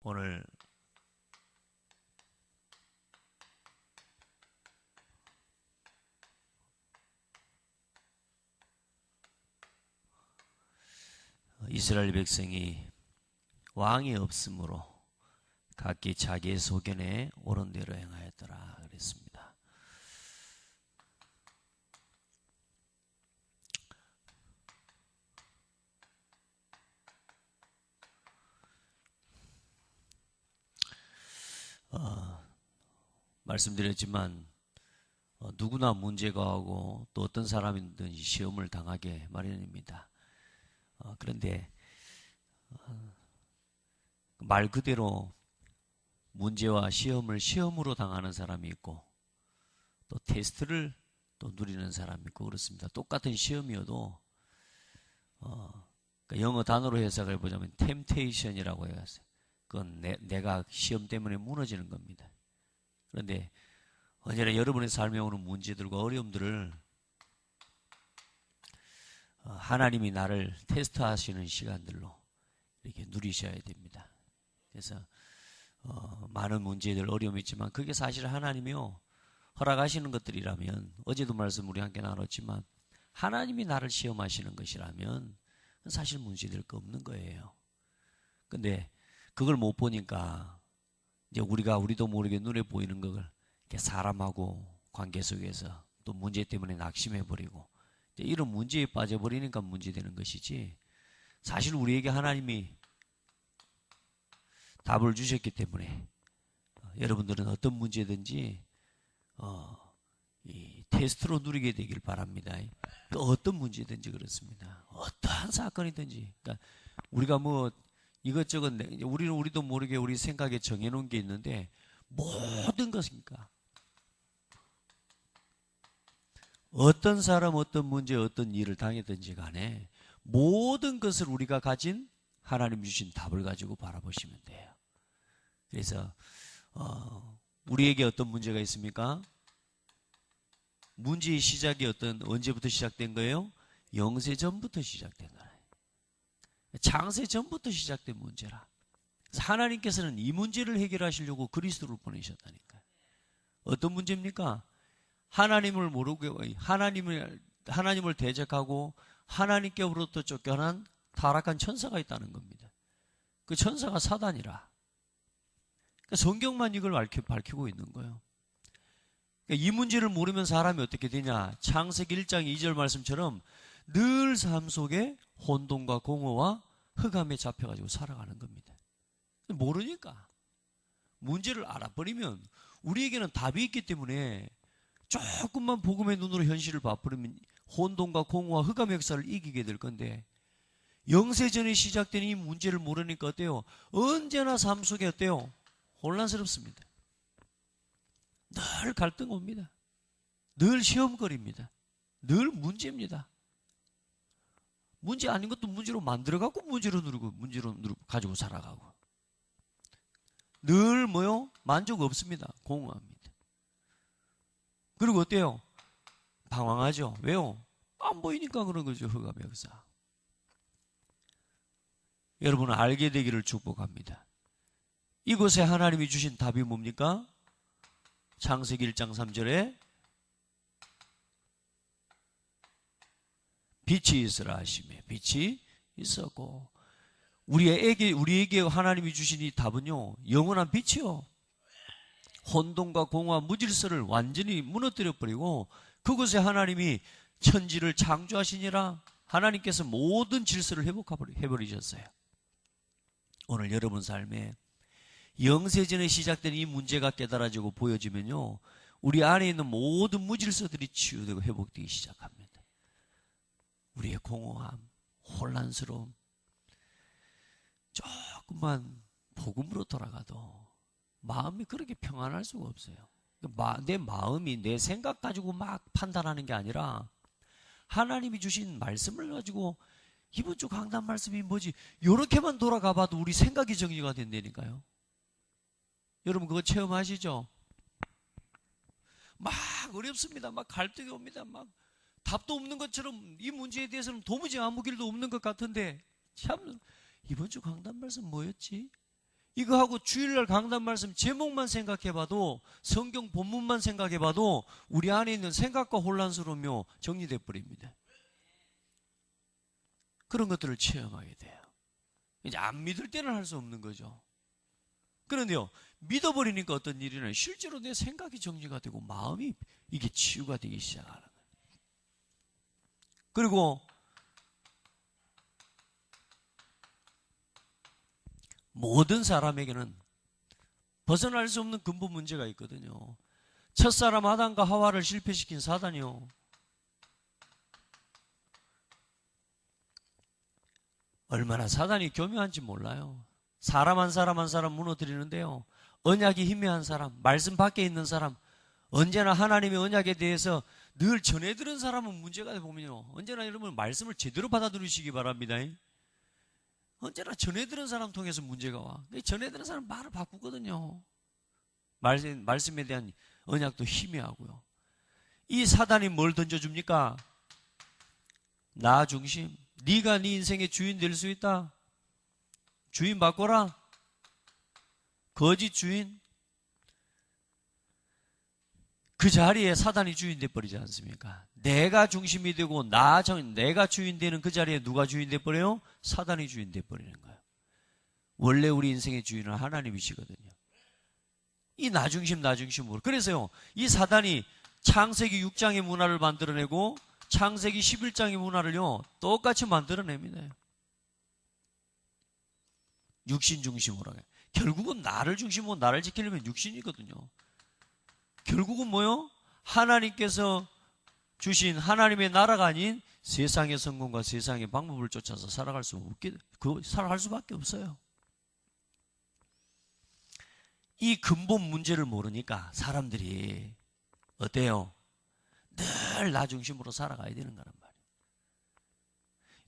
오늘 이스라엘 백성이 왕이 없으므로 각기 자기의 소견에 옳은 대로 행하였더라 그랬습니다. 말씀드렸지만 누구나 문제가 오고 또 어떤 사람이든지 시험을 당하게 마련입니다. 그런데 말 그대로 문제와 시험을 시험으로 당하는 사람이 있고 또 테스트를 또 누리는 사람이 있고 그렇습니다. 똑같은 시험이어도 그러니까 영어 단어로 해석을 보자면 temptation이라고 해요. 그건 내가 시험 때문에 무너지는 겁니다. 그런데 언제나 여러분의 삶에 오는 문제들과 어려움들을 하나님이 나를 테스트하시는 시간들로 이렇게 누리셔야 됩니다. 그래서 많은 문제들 어려움이 있지만 그게 사실 하나님이요 허락하시는 것들이라면 어제도 말씀 우리 함께 나눴지만 하나님이 나를 시험하시는 것이라면 사실 문제될 거 없는 거예요. 근데 그걸 못 보니까 이제 우리도 모르게 눈에 보이는 걸 이렇게 사람하고 관계 속에서 또 문제 때문에 낙심해버리고 이런 문제에 빠져버리니까 문제되는 것이지 사실 우리에게 하나님이 답을 주셨기 때문에 여러분들은 어떤 문제든지 이 테스트로 누리게 되길 바랍니다. 또 어떤 문제든지 그렇습니다. 어떠한 사건이든지 그러니까 우리가 뭐 이것저것 우리도 모르게 우리 생각에 정해놓은 게 있는데 모든 것이니까 어떤 사람 어떤 문제 어떤 일을 당했든지 간에 모든 것을 우리가 가진 하나님 주신 답을 가지고 바라보시면 돼요. 그래서 우리에게 어떤 문제가 있습니까? 문제의 시작이 언제부터 시작된 거예요? 영세 전부터 시작된 거예요. 창세 전부터 시작된 문제라. 그래서 하나님께서는 이 문제를 해결하시려고 그리스도를 보내셨다니까요. 어떤 문제입니까? 하나님을 모르고 하나님을 대적하고 하나님께로부터 쫓겨난 타락한 천사가 있다는 겁니다. 그 천사가 사단이라. 그러니까 성경만 이걸 밝히고 있는 거예요. 그러니까 이 문제를 모르면 사람이 어떻게 되냐? 창세기 1장 2절 말씀처럼 늘 삶 속에 혼돈과 공허와 흑암에 잡혀가지고 살아가는 겁니다. 모르니까 문제를 알아버리면 우리에게는 답이 있기 때문에 조금만 복음의 눈으로 현실을 봐버리면 혼돈과 공허와 흑암의 역사를 이기게 될 건데 영세전에 시작된 이 문제를 모르니까 어때요? 언제나 삶 속에 어때요? 혼란스럽습니다. 늘 갈등 옵니다. 늘 시험거리입니다. 늘 문제입니다. 문제 아닌 것도 문제로 만들어갖고 문제로 누르고 가지고 살아가고 늘 뭐요? 만족 없습니다. 공허합니다. 그리고 어때요? 방황하죠. 왜요? 안 보이니까 그런 거죠. 흑암의 역사. 여러분은 알게 되기를 축복합니다. 이곳에 하나님이 주신 답이 뭡니까? 창세기 1장 3절에 빛이 있으라 하시며 빛이 있었고 우리에게 하나님이 주신 이 답은요 영원한 빛이요 혼돈과 공허와 무질서를 완전히 무너뜨려버리고 그곳에 하나님이 천지를 창조하시니라 하나님께서 모든 질서를 회복해버리셨어요. 오늘 여러분 삶에 영세전에 시작된 이 문제가 깨달아지고 보여지면요 우리 안에 있는 모든 무질서들이 치유되고 회복되기 시작합니다. 우리의 공허함, 혼란스러움 조금만 복음으로 돌아가도 마음이 그렇게 평안할 수가 없어요. 내 마음이 내 생각 가지고 막 판단하는 게 아니라 하나님이 주신 말씀을 가지고 이번 주 강단 말씀이 뭐지? 이렇게만 돌아가 봐도 우리 생각이 정리가 된다니까요. 여러분 그거 체험하시죠? 막 어렵습니다. 막 갈등이 옵니다. 막 답도 없는 것처럼 이 문제에 대해서는 도무지 아무 길도 없는 것 같은데 참 이번 주 강단 말씀 뭐였지? 이거하고 주일날 강단 말씀 제목만 생각해봐도, 성경 본문만 생각해봐도 우리 안에 있는 생각과 혼란스러우며 정리돼 버립니다. 그런 것들을 체험하게 돼요. 이제 안 믿을 때는 할 수 없는 거죠. 그런데요, 믿어버리니까 어떤 일이 나요? 실제로 내 생각이 정리가 되고 마음이 이게 치유가 되기 시작하는 거예요. 그리고 모든 사람에게는 벗어날 수 없는 근본 문제가 있거든요. 첫사람 아담과 하와를 실패시킨 사단이요, 얼마나 사단이 교묘한지 몰라요. 사람 한 사람 한 사람 무너뜨리는데요, 언약이 희미한 사람, 말씀 밖에 있는 사람, 언제나 하나님의 언약에 대해서 늘 전해들은 사람은 문제가 보면요, 언제나 여러분 말씀을 제대로 받아들이시기 바랍니다. 언제나 전해들은 사람 통해서 문제가 와. 전해들은 사람 말을 바꾸거든요. 말씀에 대한 언약도 희미하고요. 이 사단이 뭘 던져줍니까? 나 중심. 네가 네 인생의 주인 될 수 있다. 주인 바꿔라. 거짓 주인. 그 자리에 사단이 주인 돼버리지 않습니까? 내가 중심이 되고 내가 주인 되는 그 자리에 누가 주인 돼버려요? 사단이 주인 돼버리는 거예요. 원래 우리 인생의 주인은 하나님이시거든요. 이 나 중심으로. 그래서요, 이 사단이 창세기 6장의 문화를 만들어내고 창세기 11장의 문화를요 똑같이 만들어냅니다. 육신 중심으로. 결국은 나를 중심으로, 나를 지키려면 육신이거든요. 결국은 뭐요? 하나님께서 주신 하나님의 나라가 아닌 세상의 성공과 세상의 방법을 쫓아서 살아갈 수밖에 없어요. 이 근본 문제를 모르니까 사람들이 어때요? 늘 나 중심으로 살아가야 되는 거란 말이에요.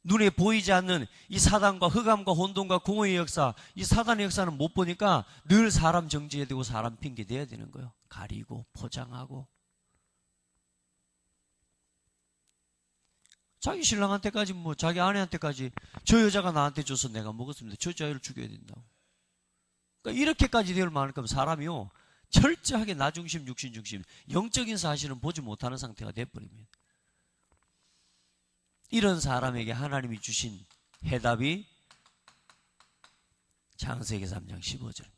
눈에 보이지 않는 이 사단과 흑암과 혼돈과 공허의 역사, 이 사단의 역사는 못 보니까 늘 사람 정죄해야 되고 사람 핑계대야 되는 거예요. 가리고 포장하고. 자기 신랑한테까지 자기 아내한테까지 저 여자가 나한테 줘서 내가 먹었습니다. 저 여자를 죽여야 된다고. 그러니까 이렇게까지 되어 많으면 사람이요 철저하게 나 중심, 육신 중심, 영적인 사실은 보지 못하는 상태가 돼버립니다. 이런 사람에게 하나님이 주신 해답이 창세기 3장 15절입니다.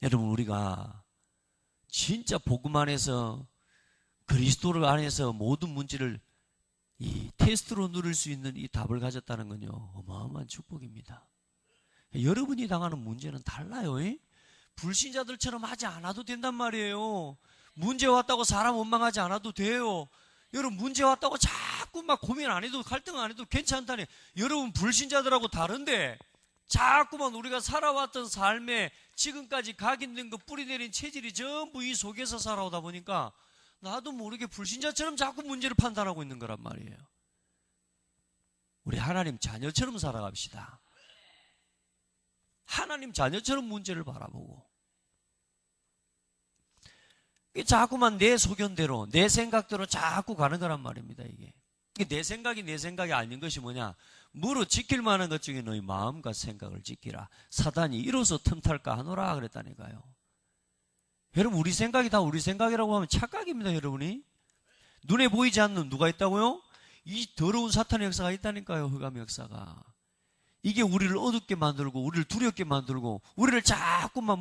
여러분, 우리가 진짜 복음 안에서, 그리스도를 안에서 모든 문제를 이 테스트로 누릴 수 있는 이 답을 가졌다는 건요, 어마어마한 축복입니다. 여러분이 당하는 문제는 달라요. 불신자들처럼 하지 않아도 된단 말이에요. 문제 왔다고 사람 원망하지 않아도 돼요. 여러분, 문제 왔다고 자꾸 막 고민 안 해도, 갈등 안 해도 괜찮다니. 여러분, 불신자들하고 다른데 자꾸만 우리가 살아왔던 삶에 지금까지 각인된 거 뿌리내린 체질이 전부 이 속에서 살아오다 보니까 나도 모르게 불신자처럼 자꾸 문제를 판단하고 있는 거란 말이에요. 우리 하나님 자녀처럼 살아갑시다. 하나님 자녀처럼 문제를 바라보고. 자꾸만 내 소견대로, 내 생각대로 자꾸 가는 거란 말입니다. 이게 내 생각이 아닌 것이 뭐냐? 무릇 지킬 만한 것 중에 너희 마음과 생각을 지키라. 사단이 이로써 틈탈까 하노라 그랬다니까요. 여러분, 우리 생각이 다 우리 생각이라고 하면 착각입니다. 여러분이 눈에 보이지 않는 누가 있다고요? 이 더러운 사탄의 역사가 있다니까요. 흑암의 역사가. 이게 우리를 어둡게 만들고 우리를 두렵게 만들고 우리를 자꾸만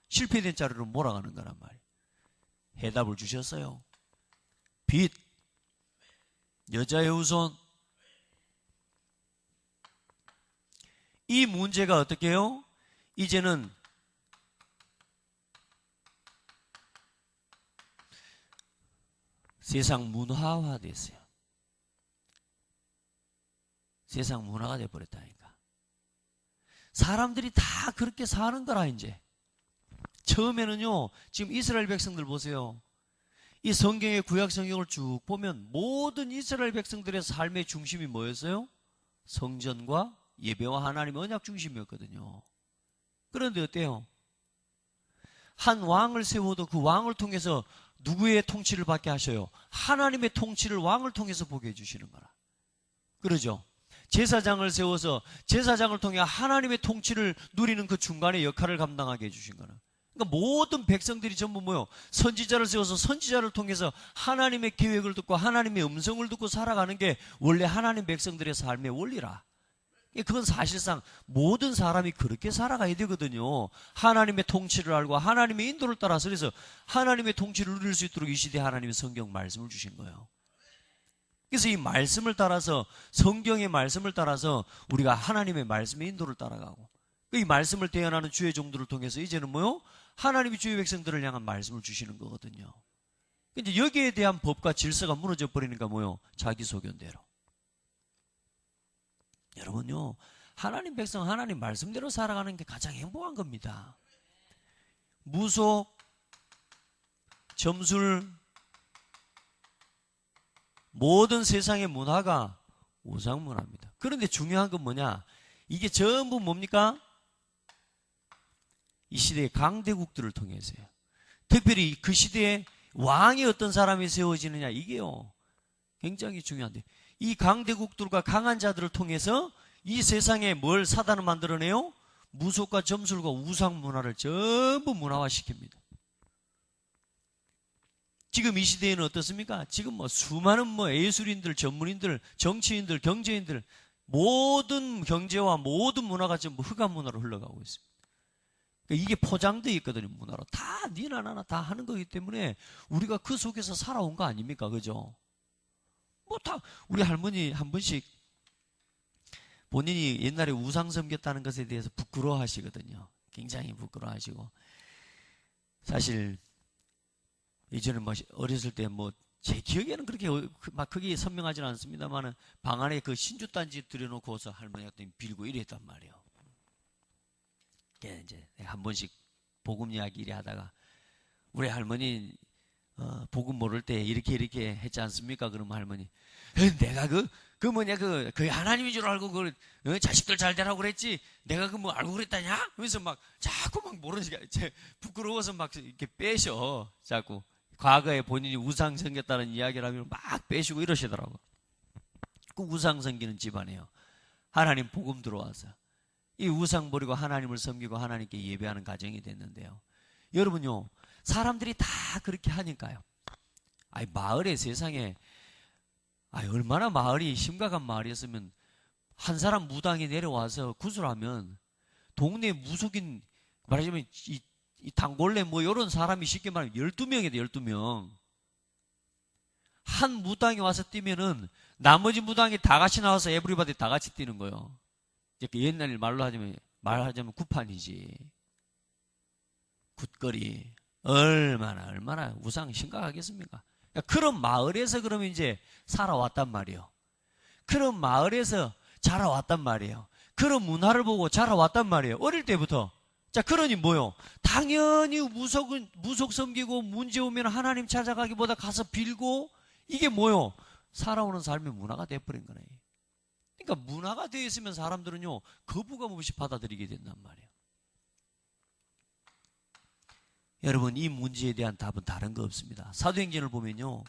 실패된 자리로 몰아가는 거란 말이에요. 해답을 주셨어요. 빛, 여자의 후손. 이 문제가 어떻게 해요? 이제는 세상 문화화 됐어요. 세상 문화가 돼버렸다니까. 사람들이 다 그렇게 사는 거라. 이제 처음에는요, 지금 이스라엘 백성들 보세요. 이 성경의 구약 성경을 쭉 보면 모든 이스라엘 백성들의 삶의 중심이 뭐였어요? 성전과 예배와 하나님의 언약 중심이었거든요. 그런데 어때요? 한 왕을 세워도 그 왕을 통해서 누구의 통치를 받게 하셔요? 하나님의 통치를 왕을 통해서 보게 해주시는 거라. 그러죠? 제사장을 세워서 제사장을 통해 하나님의 통치를 누리는 그 중간의 역할을 감당하게 해주신 거는. 그러니까 모든 백성들이 전부 뭐요? 선지자를 세워서 선지자를 통해서 하나님의 계획을 듣고 하나님의 음성을 듣고 살아가는 게 원래 하나님 백성들의 삶의 원리라. 그건 사실상 모든 사람이 그렇게 살아가야 되거든요. 하나님의 통치를 알고 하나님의 인도를 따라서. 그래서 하나님의 통치를 누릴 수 있도록 이 시대에 하나님의 성경 말씀을 주신 거예요. 그래서 이 말씀을 따라서, 성경의 말씀을 따라서 우리가 하나님의 말씀의 인도를 따라가고, 이 말씀을 대언하는 주의 종들을 통해서 이제는 뭐요? 하나님이 주의 백성들을 향한 말씀을 주시는 거거든요. 이제 여기에 대한 법과 질서가 무너져 버리니까 뭐요? 자기 소견대로. 여러분요, 하나님 백성, 하나님 말씀대로 살아가는 게 가장 행복한 겁니다. 무속, 점술, 모든 세상의 문화가 우상문화입니다. 그런데 중요한 건 뭐냐? 이게 전부 뭡니까? 이 시대의 강대국들을 통해서요. 특별히 그 시대에 왕이 어떤 사람이 세워지느냐, 이게요, 굉장히 중요한데, 이 강대국들과 강한 자들을 통해서 이 세상에 뭘 사단을 만들어내요? 무속과 점술과 우상 문화를 전부 문화화시킵니다. 지금 이 시대에는 어떻습니까? 지금 수많은 예술인들, 전문인들, 정치인들, 경제인들, 모든 경제와 모든 문화가 전부 흑암 문화로 흘러가고 있습니다. 이게 포장되어 있거든요, 문화로. 다 니나 나나 다 하는 거기 때문에 우리가 그 속에서 살아온 거 아닙니까? 그죠? 우리 할머니 한 번씩 본인이 옛날에 우상 섬겼다는 것에 대해서 부끄러워하시거든요. 굉장히 부끄러워하시고. 사실 이전에 어렸을 때 제 기억에는 그렇게 막 크게 선명하지는 않습니다만은 방 안에 그 신주단지 들여놓고서 할머니가 빌고 이랬단 말이에요. 이제 한 번씩 복음 이야기 이래 하다가 우리 할머니 복음 모를 때 이렇게 했지 않습니까? 그러면 할머니, 내가 그 하나님인 줄 알고 자식들 잘 되라고 그랬지 내가 알고 그랬다냐? 하면서 자꾸 모르니까 부끄러워서 이렇게 빼셔. 자꾸 과거에 본인이 우상 섬겼다는 이야기를 하면 막 빼시고 이러시더라고. 그 우상 섬기는 집안이에요. 하나님 복음 들어와서 이 우상 버리고 하나님을 섬기고 하나님께 예배하는 가정이 됐는데요. 여러분요, 사람들이 다 그렇게 하니까요. 마을에 세상에 얼마나 마을이 심각한 마을이었으면 한 사람 무당이 내려와서 구슬하면 동네 무속인, 말하자면 이 단골레 이런 사람이 쉽게 말하면 12명이다, 12명. 한 무당이 와서 뛰면은 나머지 무당이 다 같이 나와서 에브리바디 다 같이 뛰는 거예요. 옛날 말하자면 굿판이지. 굿거리. 얼마나 우상 심각하겠습니까? 그런 마을에서 그러면 이제 살아왔단 말이에요. 그런 마을에서 자라왔단 말이에요. 그런 문화를 보고 자라왔단 말이에요. 어릴 때부터. 자, 그러니 뭐요? 당연히 무속 섬기고 문제 오면 하나님 찾아가기보다 가서 빌고, 이게 뭐요? 살아오는 삶의 문화가 돼버린 거네. 그러니까 문화가 되어 있으면 사람들은요, 거부감 없이 받아들이게 된단 말이에요. 여러분, 이 문제에 대한 답은 다른 거 없습니다. 사도행전을 보면요,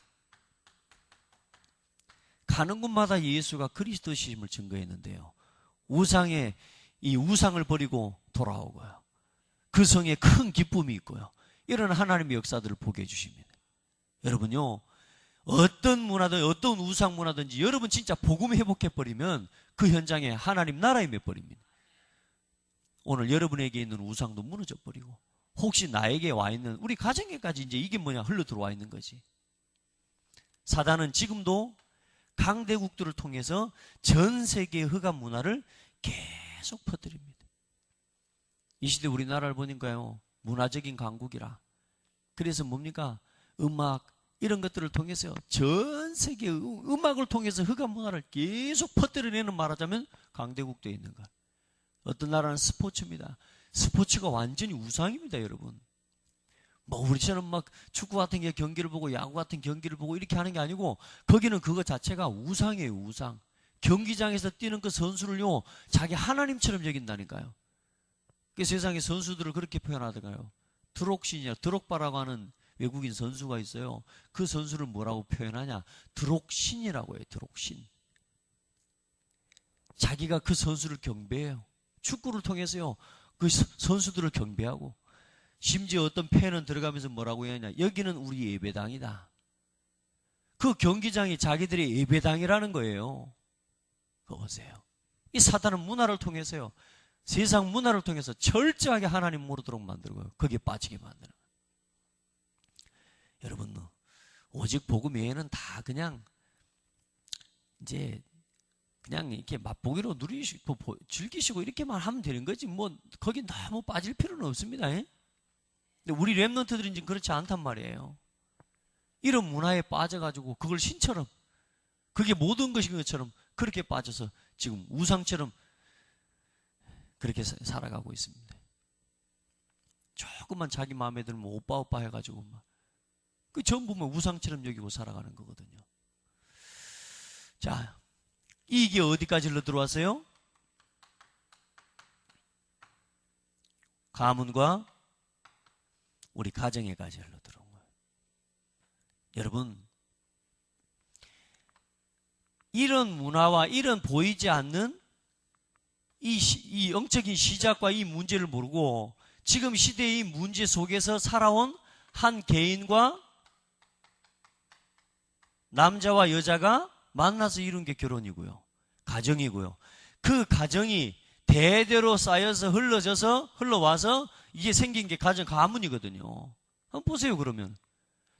가는 곳마다 예수가 그리스도심을 증거했는데요, 이 우상을 버리고 돌아오고요, 그 성에 큰 기쁨이 있고요, 이런 하나님의 역사들을 보게 해주십니다. 여러분요, 어떤 문화든 어떤 우상 문화든지 여러분 진짜 복음 회복해버리면 그 현장에 하나님 나라에 맺버립니다. 오늘 여러분에게 있는 우상도 무너져버리고, 혹시 나에게 와 있는, 우리 가정에까지 이제 이게 흘러 들어와 있는 거지. 사단은 지금도 강대국들을 통해서 전 세계의 흑암 문화를 계속 퍼뜨립니다. 이 시대 우리나라를 보니까요, 문화적인 강국이라. 그래서 뭡니까? 음악, 이런 것들을 통해서 전 세계 음악을 통해서 흑암 문화를 계속 퍼뜨려내는, 말하자면 강대국도에 있는 것. 어떤 나라는 스포츠입니다. 스포츠가 완전히 우상입니다, 여러분. 우리처럼 축구 같은 게 경기를 보고 야구 같은 경기를 보고 이렇게 하는 게 아니고, 거기는 그거 자체가 우상이에요, 우상. 경기장에서 뛰는 그 선수를요, 자기 하나님처럼 여긴다니까요. 그 세상의 선수들을 그렇게 표현하더라고요. 드록신이야, 드록바라고 하는 외국인 선수가 있어요. 그 선수를 뭐라고 표현하냐? 드록신이라고 해요, 드록신. 자기가 그 선수를 경배해요. 축구를 통해서요, 그 선수들을 경배하고, 심지어 어떤 팬은 들어가면서 뭐라고 하냐, 여기는 우리 예배당이다. 그 경기장이 자기들의 예배당이라는 거예요. 그거 보세요. 이 사단은 문화를 통해서요, 세상 문화를 통해서 철저하게 하나님 모르도록 만들고요, 거기에 빠지게 만드는 거예요. 여러분, 오직 복음 외에는 다 그냥 이제 그냥 이렇게 맛보기로 누리시고 즐기시고 이렇게만 하면 되는 거지, 뭐 거기 너무 빠질 필요는 없습니다. 근데 우리 랩런트들은 지금 그렇지 않단 말이에요. 이런 문화에 빠져가지고 그걸 신처럼, 그게 모든 것인 것처럼 그렇게 빠져서 지금 우상처럼 그렇게 살아가고 있습니다. 조금만 자기 마음에 들면 오빠 해가지고 막 그 전부 뭐 우상처럼 여기고 살아가는 거거든요. 자, 이게 어디까지 흘러 들어왔어요? 가문과 우리 가정에까지 흘러 들어온 거예요. 여러분, 이런 문화와 이런 보이지 않는 이 영적인 시작과 이 문제를 모르고 지금 시대의 문제 속에서 살아온 한 개인과 남자와 여자가 만나서 이룬 게 결혼이고요, 가정이고요. 그 가정이 대대로 쌓여서 흘러와서 이게 생긴 게 가문이거든요. 한번 보세요. 그러면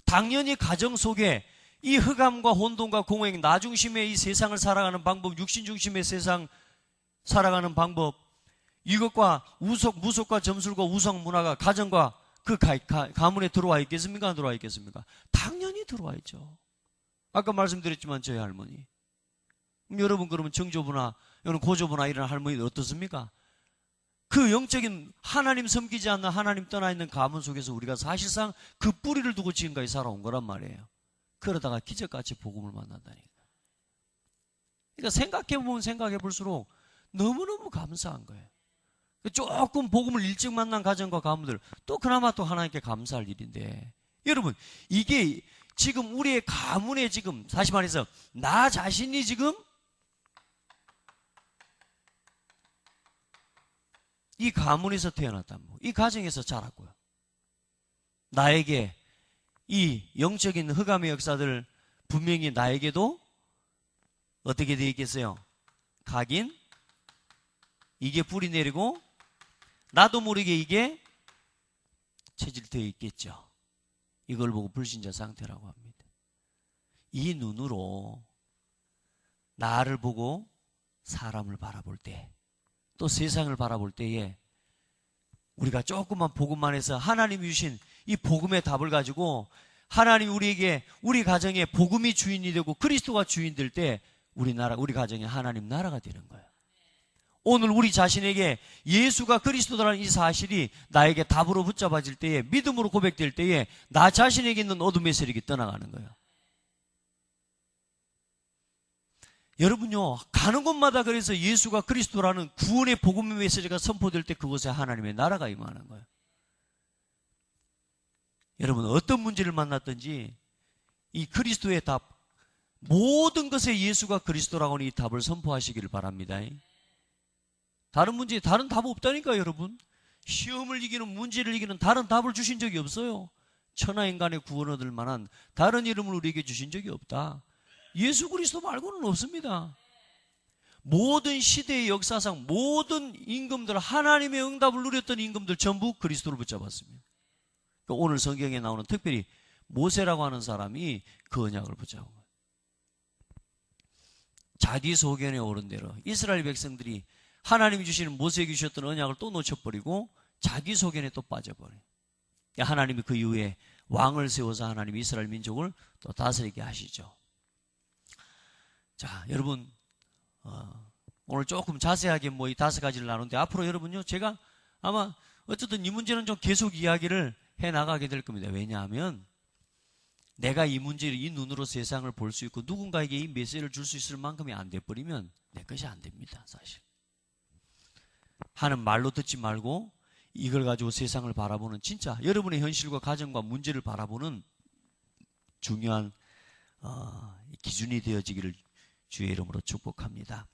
당연히 가정 속에 이 흑암과 혼돈과 공허행, 나 중심의 이 세상을 살아가는 방법, 육신 중심의 세상 살아가는 방법, 이것과 무속과 점술과 우상 문화가 가정과 그 가문에 들어와 있겠습니까? 안 들어와 있겠습니까? 당연히 들어와 있죠. 아까 말씀드렸지만 저희 할머니, 여러분 그러면 정조부나 여러분 고조부나 이런 할머니들 어떻습니까? 그 영적인 하나님 섬기지 않는, 하나님 떠나 있는 가문 속에서 우리가 사실상 그 뿌리를 두고 지금까지 살아온 거란 말이에요. 그러다가 기적같이 복음을 만난다니까. 그러니까 생각해 볼수록 너무너무 감사한 거예요. 조금 복음을 일찍 만난 가정과 가문들, 또 그나마 또 하나님께 감사할 일인데, 여러분 이게 지금 우리의 가문에 지금 다시 말해서 나 자신이 지금 이 가문에서 태어났다는 거, 이 가정에서 자랐고요. 나에게 이 영적인 흑암의 역사들 분명히 나에게도 어떻게 되어 있겠어요? 각인, 이게 뿌리 내리고 나도 모르게 이게 체질되어 있겠죠. 이걸 보고 불신자 상태라고 합니다. 이 눈으로 나를 보고 사람을 바라볼 때, 또 세상을 바라볼 때에 우리가 조금만 복음만 해서 하나님이 주신 이 복음의 답을 가지고 하나님 우리에게, 우리 가정에 복음이 주인이 되고 그리스도가 주인 될 때 우리 가정에 하나님 나라가 되는 거예요. 오늘 우리 자신에게 예수가 그리스도라는 이 사실이 나에게 답으로 붙잡아질 때에, 믿음으로 고백될 때에 나 자신에게 있는 어둠의 세력이 떠나가는 거예요. 여러분요, 가는 곳마다 그래서 예수가 그리스도라는 구원의 복음의 메시지가 선포될 때 그곳에 하나님의 나라가 임하는 거예요. 여러분 어떤 문제를 만났든지 이 그리스도의 답, 모든 것에 예수가 그리스도라고 하는 이 답을 선포하시기를 바랍니다. 다른 문제, 다른 답 없다니까요. 여러분 시험을 이기는, 문제를 이기는 다른 답을 주신 적이 없어요. 천하인간의 구원 얻을 만한 다른 이름을 우리에게 주신 적이 없다. 예수 그리스도 말고는 없습니다. 모든 시대의 역사상 모든 임금들, 하나님의 응답을 누렸던 임금들 전부 그리스도를 붙잡았습니다. 그러니까 오늘 성경에 나오는 특별히 모세라고 하는 사람이 그 언약을 붙잡은 거예요. 자기 소견에 오른 대로 이스라엘 백성들이 하나님이 주시는, 모세에게 주셨던 언약을 또 놓쳐버리고 자기 소견에 또 빠져버려요. 하나님이 그 이후에 왕을 세워서 하나님이 이스라엘 민족을 또 다스리게 하시죠. 자, 여러분 오늘 조금 자세하게 뭐 이 5가지를 나누는데, 앞으로 여러분요, 제가 아마 어쨌든 이 문제는 좀 계속 이야기를 해 나가게 될 겁니다. 왜냐하면 내가 이 문제를 이 눈으로 세상을 볼 수 있고 누군가에게 이 메시지를 줄 수 있을 만큼이 안 돼버리면 내 것이 안 됩니다. 사실 하는 말로 듣지 말고 이걸 가지고 세상을 바라보는, 진짜 여러분의 현실과 가정과 문제를 바라보는 중요한 기준이 되어지기를 주의 이름으로 축복합니다.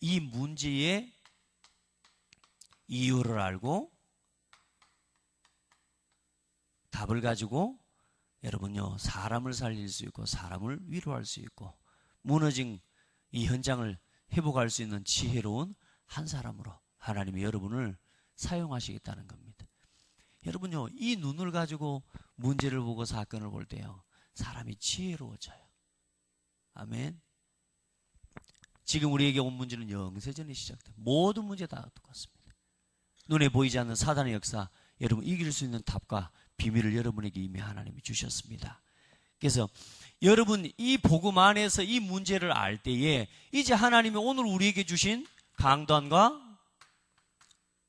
이 문제의 이유를 알고 답을 가지고 여러분요, 사람을 살릴 수 있고 사람을 위로할 수 있고 무너진 이 현장을 회복할 수 있는 지혜로운 한 사람으로 하나님이 여러분을 사용하시겠다는 겁니다. 여러분요, 이 눈을 가지고 문제를 보고 사건을 볼 때요, 사람이 지혜로워져요. 아멘. 지금 우리에게 온 문제는 영세전에 시작된 모든 문제 다 똑같습니다. 눈에 보이지 않는 사단의 역사, 여러분 이길 수 있는 답과 비밀을 여러분에게 이미 하나님이 주셨습니다. 그래서 여러분 이 복음 안에서 이 문제를 알 때에 이제 하나님이 오늘 우리에게 주신 강단과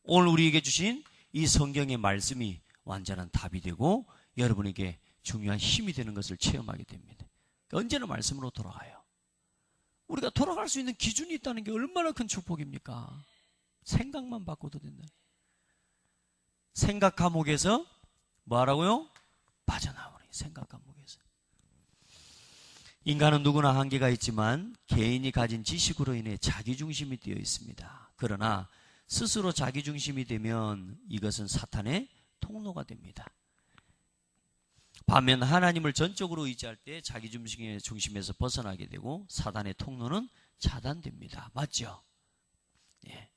오늘 우리에게 주신 이 성경의 말씀이 완전한 답이 되고 여러분에게 중요한 힘이 되는 것을 체험하게 됩니다. 언제나 말씀으로 돌아가요. 우리가 돌아갈 수 있는 기준이 있다는 게 얼마나 큰 축복입니까? 생각만 바꿔도 된다. 생각 감옥에서 뭐하라고요? 빠져나오니. 생각 감옥에서. 인간은 누구나 한계가 있지만 개인이 가진 지식으로 인해 자기중심이 되어 있습니다. 그러나 스스로 자기중심이 되면 이것은 사탄의 통로가 됩니다. 반면 하나님을 전적으로 의지할 때 자기중심의 중심에서 벗어나게 되고 사단의 통로는 차단됩니다. 맞죠? 예.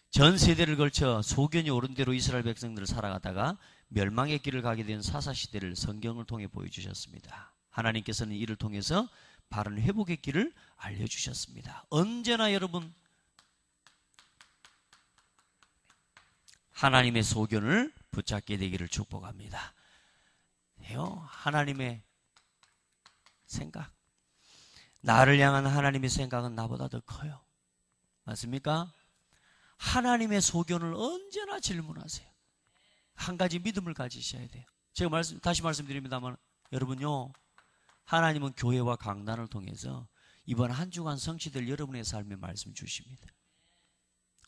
전 세대를 걸쳐 소견이 옳은 대로 이스라엘 백성들을 살아가다가 멸망의 길을 가게 된 사사시대를 성경을 통해 보여주셨습니다. 하나님께서는 이를 통해서 바른 회복의 길을 알려주셨습니다. 언제나 여러분 하나님의 소견을 붙잡게 되기를 축복합니다. 하나님의 생각, 나를 향한 하나님의 생각은 나보다 더 커요. 맞습니까? 하나님의 소견을 언제나 질문하세요. 한 가지 믿음을 가지셔야 돼요. 제가 다시 말씀드립니다만 여러분요, 하나님은 교회와 강단을 통해서 이번 한 주간 성취될 여러분의 삶에 말씀 주십니다.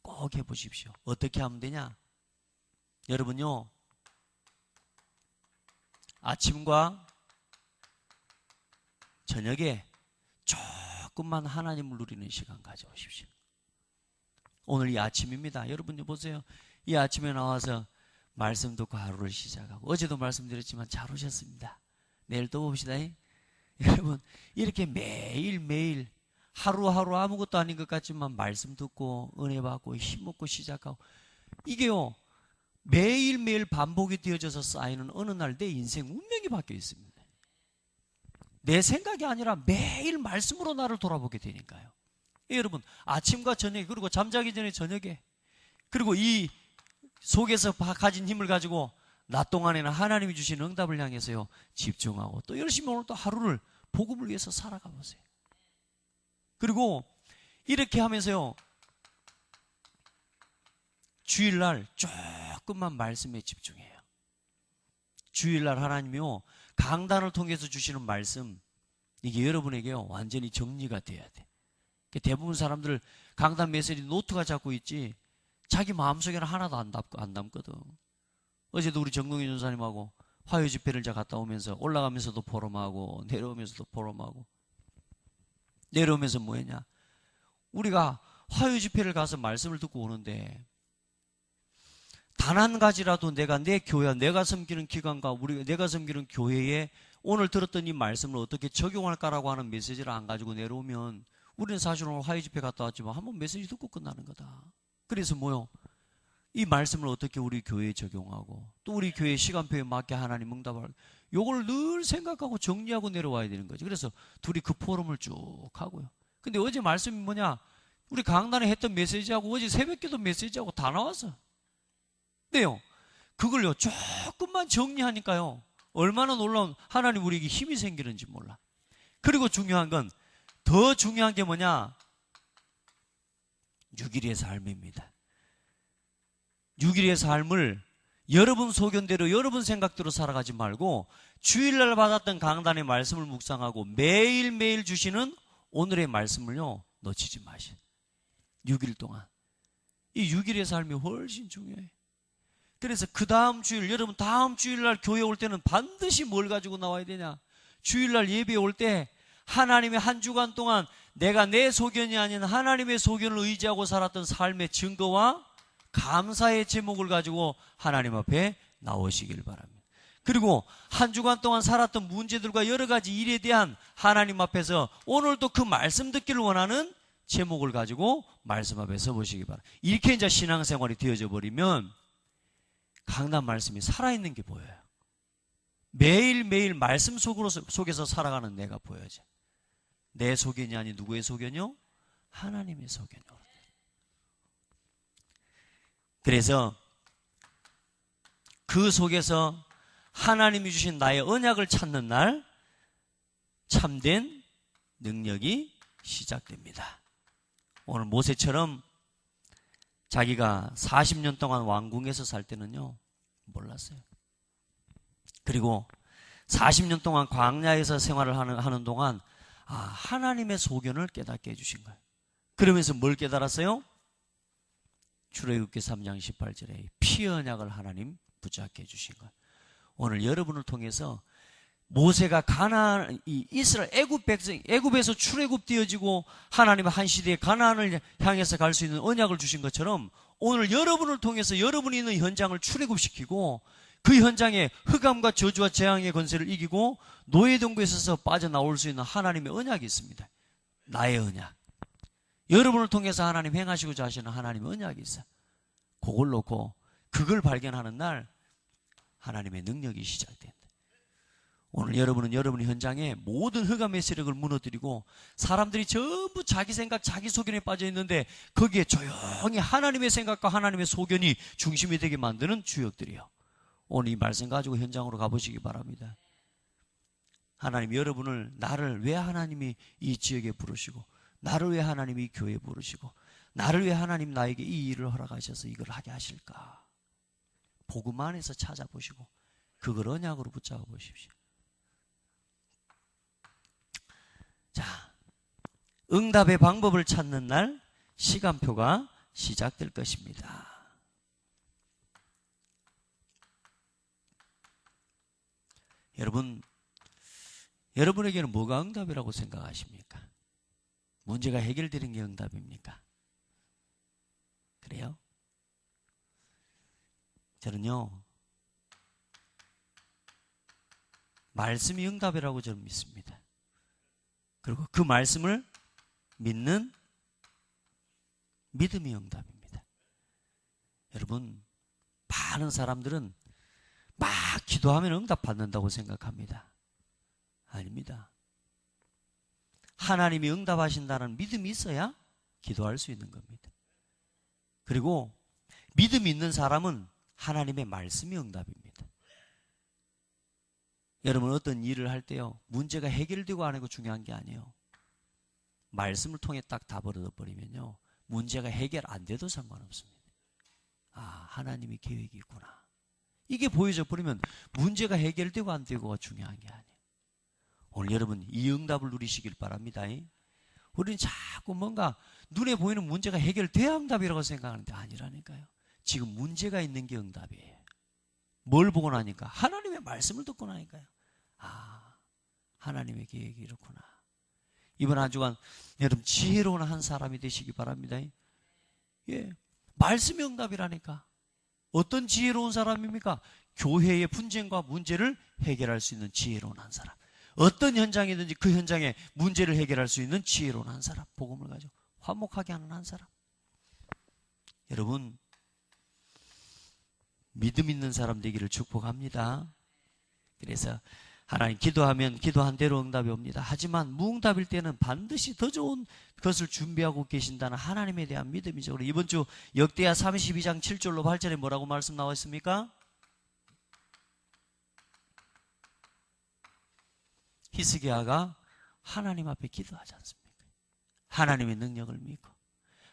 꼭 해보십시오. 어떻게 하면 되냐? 여러분요, 아침과 저녁에 조금만 하나님을 누리는 시간 가져오십시오. 오늘 이 아침입니다. 여러분 보세요. 이 아침에 나와서 말씀 듣고 하루를 시작하고 어제도 말씀드렸지만 잘 오셨습니다. 내일 또 봅시다. 여러분 이렇게 매일매일 하루하루 아무것도 아닌 것 같지만 말씀 듣고 은혜 받고 힘먹고 시작하고 이게요 매일매일 반복이 되어져서 쌓이는 어느 날 내 인생 운명이 바뀌어 있습니다. 내 생각이 아니라 매일 말씀으로 나를 돌아보게 되니까요. 여러분 아침과 저녁 그리고 잠자기 전에 저녁에 그리고 이 속에서 가진 힘을 가지고 낮 동안에는 하나님이 주신 응답을 향해서요 집중하고 또 열심히 오늘 또 하루를 복음을 위해서 살아가 보세요. 그리고 이렇게 하면서요 주일날 조금만 말씀에 집중해요. 주일날 하나님이요 강단을 통해서 주시는 말씀 이게 여러분에게요 완전히 정리가 돼야 돼. 대부분 사람들 강단 메시지 노트가 잡고 있지 자기 마음속에는 하나도 안 담거든. 어제도 우리 정동희 전사님하고 화요 집회를 제가 갔다 오면서 올라가면서도 포럼하고 내려오면서도 포럼하고 내려오면서 뭐 했냐, 우리가 화요 집회를 가서 말씀을 듣고 오는데 단 한 가지라도 내가 내 교회, 내가 섬기는 기관과 내가 섬기는 교회에 오늘 들었던 이 말씀을 어떻게 적용할까라고 하는 메시지를 안 가지고 내려오면 우리는 사실 오늘 화요 집회 갔다 왔지만 한번 메시지 듣고 끝나는 거다. 그래서 뭐요? 이 말씀을 어떻게 우리 교회에 적용하고 또 우리 교회 시간표에 맞게 하나님 응답할 요걸 늘 생각하고 정리하고 내려와야 되는 거죠. 그래서 둘이 그 포럼을 쭉 하고요. 근데 어제 말씀이 뭐냐? 우리 강단에 했던 메시지하고 어제 새벽기도 메시지하고 다 나왔어. 근데요 그걸요 조금만 정리하니까요 얼마나 놀라운 하나님 우리에게 힘이 생기는지 몰라. 그리고 중요한 건 더 중요한 게 뭐냐? 6일의 삶입니다. 6일의 삶을 여러분 소견대로 여러분 생각대로 살아가지 말고 주일날 받았던 강단의 말씀을 묵상하고 매일매일 주시는 오늘의 말씀을요 놓치지 마세요. 6일 동안 이 6일의 삶이 훨씬 중요해요. 그래서 그 다음 주일 여러분 다음 주일날 교회 올 때는 반드시 뭘 가지고 나와야 되냐? 주일날 예배에 올 때 하나님의 한 주간 동안 내가 내 소견이 아닌 하나님의 소견을 의지하고 살았던 삶의 증거와 감사의 제목을 가지고 하나님 앞에 나오시길 바랍니다. 그리고 한 주간 동안 살았던 문제들과 여러 가지 일에 대한 하나님 앞에서 오늘도 그 말씀 듣기를 원하는 제목을 가지고 말씀 앞에 서보시기 바랍니다. 이렇게 이제 신앙생활이 되어져 버리면 강단 말씀이 살아있는 게 보여요. 매일매일 말씀 속에서 살아가는 내가 보여져. 내 소견이 아닌 누구의 소견이요? 하나님의 소견이요. 그래서 그 속에서 하나님이 주신 나의 언약을 찾는 날 참된 능력이 시작됩니다. 오늘 모세처럼 자기가 40년 동안 왕궁에서 살 때는요 몰랐어요. 그리고 40년 동안 광야에서 생활을 하는 동안 하나님의 소견을 깨닫게 해주신 거예요. 그러면서 뭘 깨달았어요? 출애굽기 3장 18절에 피 언약을 하나님 붙잡게 해주신 거예요. 오늘 여러분을 통해서 모세가 이스라엘 애굽에서 출애굽되어지고 하나님의 한 시대에 가나안을 향해서 갈 수 있는 언약을 주신 것처럼 오늘 여러분을 통해서 여러분이 있는 현장을 출애굽시키고 그 현장에 흑암과 저주와 재앙의 권세를 이기고 노예동굴에 있어서 빠져나올 수 있는 하나님의 언약이 있습니다. 나의 언약. 여러분을 통해서 하나님 행하시고자 하시는 하나님의 언약이 있어요. 그걸 놓고 그걸 발견하는 날 하나님의 능력이 시작된다. 오늘 여러분은 여러분의 현장에 모든 흑암의 세력을 무너뜨리고 사람들이 전부 자기 생각, 자기 소견에 빠져 있는데 거기에 조용히 하나님의 생각과 하나님의 소견이 중심이 되게 만드는 주역들이요. 오늘 이 말씀 가지고 현장으로 가보시기 바랍니다. 하나님 나를 왜 하나님이 이 지역에 부르시고 나를 왜 하나님이 이 교회에 부르시고 나를 왜 하나님 나에게 이 일을 허락하셔서 이걸 하게 하실까? 복음 안에서 찾아보시고 그걸 언약으로 붙잡아 보십시오. 자, 응답의 방법을 찾는 날 시간표가 시작될 것입니다. 여러분에게는 뭐가 응답이라고 생각하십니까? 문제가 해결되는 게 응답입니까? 그래요? 저는요, 말씀이 응답이라고 저는 믿습니다. 그리고 그 말씀을 믿는 믿음이 응답입니다. 여러분, 많은 사람들은 막 기도하면 응답받는다고 생각합니다. 아닙니다. 하나님이 응답하신다는 믿음이 있어야 기도할 수 있는 겁니다. 그리고 믿음이 있는 사람은 하나님의 말씀이 응답입니다. 여러분 어떤 일을 할 때요 문제가 해결되고 안 하고 중요한 게 아니에요. 말씀을 통해 딱 답을 얻어버리면요 문제가 해결 안 돼도 상관없습니다. 하나님이 계획이 있구나. 이게 보여져 버리면 문제가 해결되고 안 되고가 중요한 게 아니에요. 오늘 여러분 이 응답을 누리시길 바랍니다. 우리는 자꾸 뭔가 눈에 보이는 문제가 해결돼야 응답이라고 생각하는데 아니라니까요. 지금 문제가 있는 게 응답이에요. 뭘 보고 나니까? 하나님의 말씀을 듣고 나니까요. 하나님의 계획이 이렇구나. 이번 한 주간 여러분 지혜로운 한 사람이 되시기 바랍니다. 예, 말씀이 응답이라니까. 어떤 지혜로운 사람입니까? 교회의 분쟁과 문제를 해결할 수 있는 지혜로운 한 사람. 어떤 현장이든지 그 현장에 문제를 해결할 수 있는 지혜로운 한 사람. 복음을 가지고 화목하게 하는 한 사람. 여러분 믿음 있는 사람 되기를 축복합니다. 그래서 하나님 기도하면 기도한 대로 응답이 옵니다. 하지만 무응답일 때는 반드시 더 좋은 것을 준비하고 계신다는 하나님에 대한 믿음이죠. 이번 주 역대하 32장 7절로 8절에 뭐라고 말씀 나와 있습니까? 히스기야가 하나님 앞에 기도하지 않습니까? 하나님의 능력을 믿고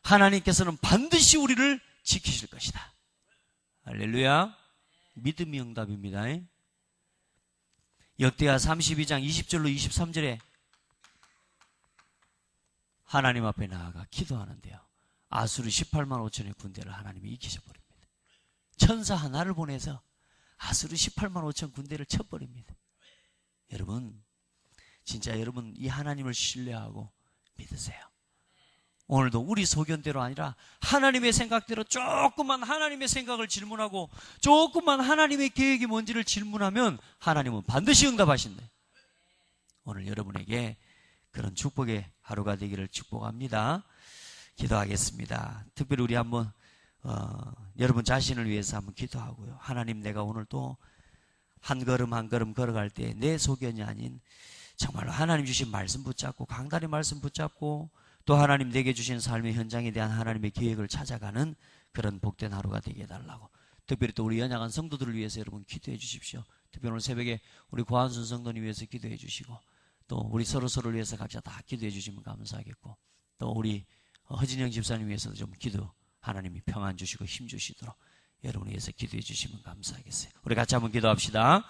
하나님께서는 반드시 우리를 지키실 것이다. 할렐루야. 믿음이 응답입니다. 역대하 32장 20절로 23절에 하나님 앞에 나아가 기도하는데요. 아수르 18만 5천의 군대를 하나님이 이기셔버립니다. 천사 하나를 보내서 아수르 18만 5천 군대를 쳐버립니다. 여러분 진짜 여러분 이 하나님을 신뢰하고 믿으세요. 오늘도 우리 소견대로 아니라 하나님의 생각대로 조금만 하나님의 생각을 질문하고 조금만 하나님의 계획이 뭔지를 질문하면 하나님은 반드시 응답하신대. 오늘 여러분에게 그런 축복의 하루가 되기를 축복합니다. 기도하겠습니다. 특별히 우리 한번 여러분 자신을 위해서 한번 기도하고요. 하나님, 내가 오늘 또 한 걸음 한 걸음 걸어갈 때 내 소견이 아닌 정말로 하나님 주신 말씀 붙잡고 강단의 말씀 붙잡고 또 하나님 내게 주신 삶의 현장에 대한 하나님의 계획을 찾아가는 그런 복된 하루가 되게 해달라고, 특별히 또 우리 연약한 성도들을 위해서 여러분 기도해 주십시오. 특별히 오늘 새벽에 우리 고한순 성도님 위해서 기도해 주시고 또 우리 서로를 위해서 각자 다 기도해 주시면 감사하겠고 또 우리 허진영 집사님 위해서도 좀 기도, 하나님이 평안 주시고 힘 주시도록 여러분 위해서 기도해 주시면 감사하겠어요. 우리 같이 한번 기도합시다.